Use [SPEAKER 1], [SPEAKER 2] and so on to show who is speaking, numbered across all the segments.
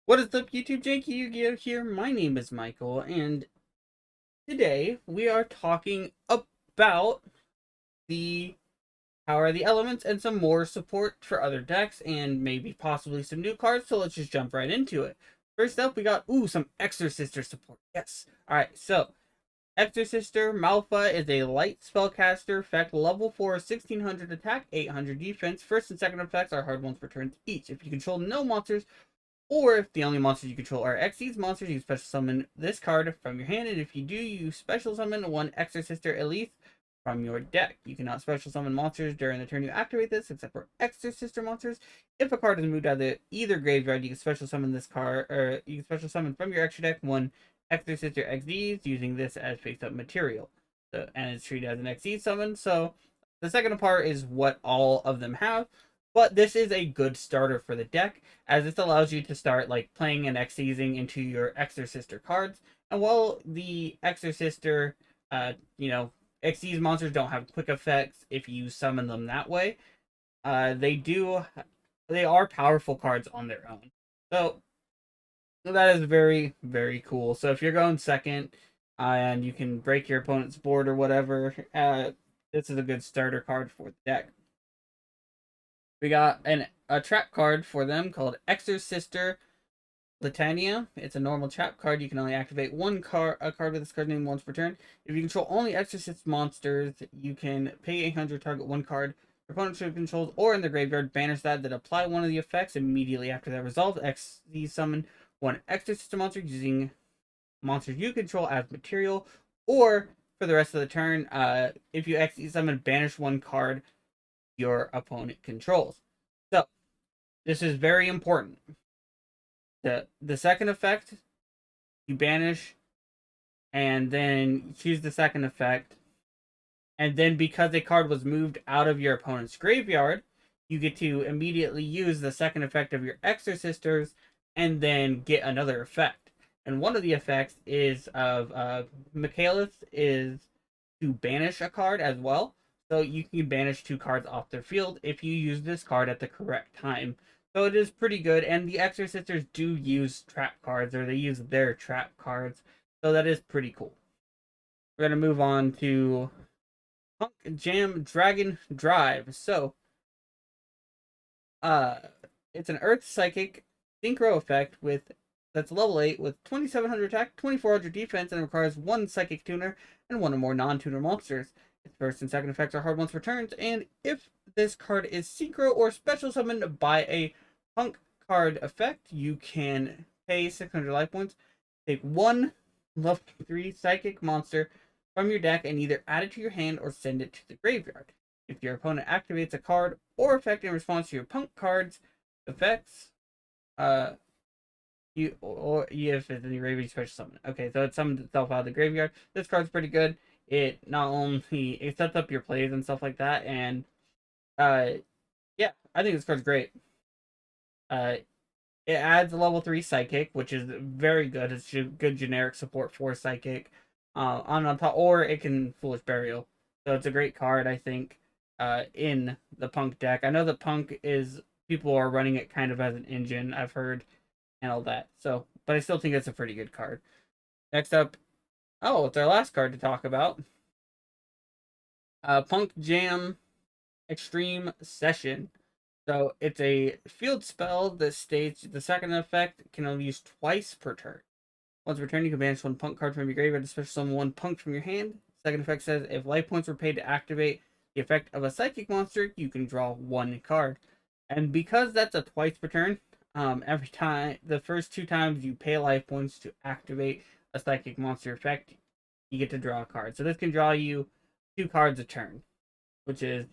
[SPEAKER 1] What is up, YouTube? JankyYGO here. My name is Michael, and today we are talking about the power of the elements and some more support for other decks, and maybe possibly some new cards. So let's just jump right into it. First up, we got some Exosister support. Yes. All right. So Exosister Malfa is a light spellcaster effect, level 4, 1600 attack, 800 defense. First and second effects are hard ones for turns each. If you control no monsters, or if the only monsters you control are Xyz monsters, you special summon this card from your hand, and if you do, you special summon one Exosister Elite from your deck. You cannot special summon monsters during the turn you activate this, except for Exosister monsters. If a card is moved out of either graveyard, you can special summon this card, or you can special summon from your extra deck one Exosister Xyz using this as face-up material. So, and it's treated as an Xyz summon, so the second part is what all of them have, but this is a good starter for the deck, as this allows you to start like playing and Xyzing into your Exosister cards. And while the Exosister, you know, Xyz monsters don't have quick effects if you summon them that way, they are powerful cards on their own. So that is very, very cool. So if you're going second, and you can break your opponent's board or whatever, this is a good starter card for the deck. We got a trap card for them called Exosister Litania. It's a normal trap card. You can only activate a card with this card name once per turn. If you control only Exorcist monsters, you can pay 800, target one card your opponent controls or in the graveyard, banish that apply one of the effects immediately after that resolve. Xyz summon one Exorcist monster using monsters you control as material, or for the rest of the turn, if you Xyz summon, banish one card your opponent controls. So this is very important. The second effect, you banish, and then choose the second effect, and then because a card was moved out of your opponent's graveyard, you get to immediately use the second effect of your Exorcisters, and then get another effect. And one of the effects is of Michaelis is to banish a card as well. So you can banish two cards off their field if you use this card at the correct time. So it is pretty good, and the Exorcisters do use trap cards, or they use their trap cards. So that is pretty cool. We're gonna move on to Punk Jam Dragon Drive. So uh it's an Earth Psychic Synchro effect with that's level 8 with 2700 attack, 2400 defense, and requires one Psychic Tuner and one or more non-tuner monsters. Its first and second effects are hard ones for turns, and if this card is synchro or special summoned by a Punk card effect, you can pay 600 life points, take one level 3 Psychic monster from your deck, and either add it to your hand or send it to the graveyard. If your opponent activates a card or effect in response to your Punk card's effects, uh, if it's in the graveyard, special summon. Okay, so it summoned itself out of the graveyard. This card's pretty good. It not only it sets up your plays and stuff like that, and uh, yeah, I think this card's great. Uh, it adds a level 3 psychic, which is very good. It's good generic support for psychic. On top, or it can foolish burial. So it's a great card, I think. In the Punk deck, I know the Punk is people are running it kind of as an engine. I've heard and all that. So, but I still think it's a pretty good card. Next up, it's our last card to talk about. Punk Jam Extreme Session. So it's a field spell that states the second effect can only use twice per turn. Once per turn, you can banish one Punk card from your graveyard to special summon one Punk from your hand. Second effect says if life points were paid to activate the effect of a psychic monster, you can draw one card. And because that's a twice per turn, every time the first two times you pay life points to activate a psychic monster effect, you get to draw a card. So this can draw you two cards a turn, which is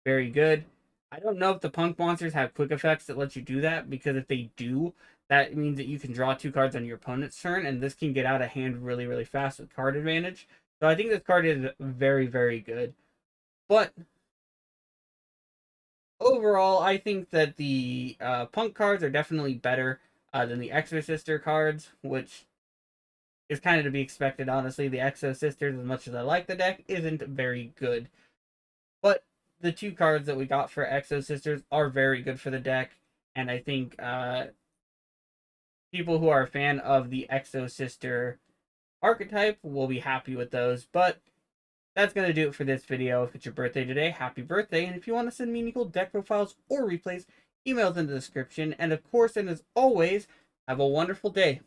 [SPEAKER 1] very good. I don't know if the Punk monsters have quick effects that let you do that, because if they do, that means that you can draw two cards on your opponent's turn, and this can get out of hand really, really fast with card advantage. So I think this card is very, very good. But overall, I think that the Punk cards are definitely better than the Exosister cards, which is kind of to be expected, honestly. The Exosisters, as much as I like the deck, isn't very good. But the two cards that we got for Exosisters are very good for the deck, and I think people who are a fan of the Exosister archetype will be happy with those. But that's going to do it for this video. If it's your birthday today, happy birthday. And if you want to send me any cool deck profiles or replays, emails in the description. And of course, and as always, have a wonderful day.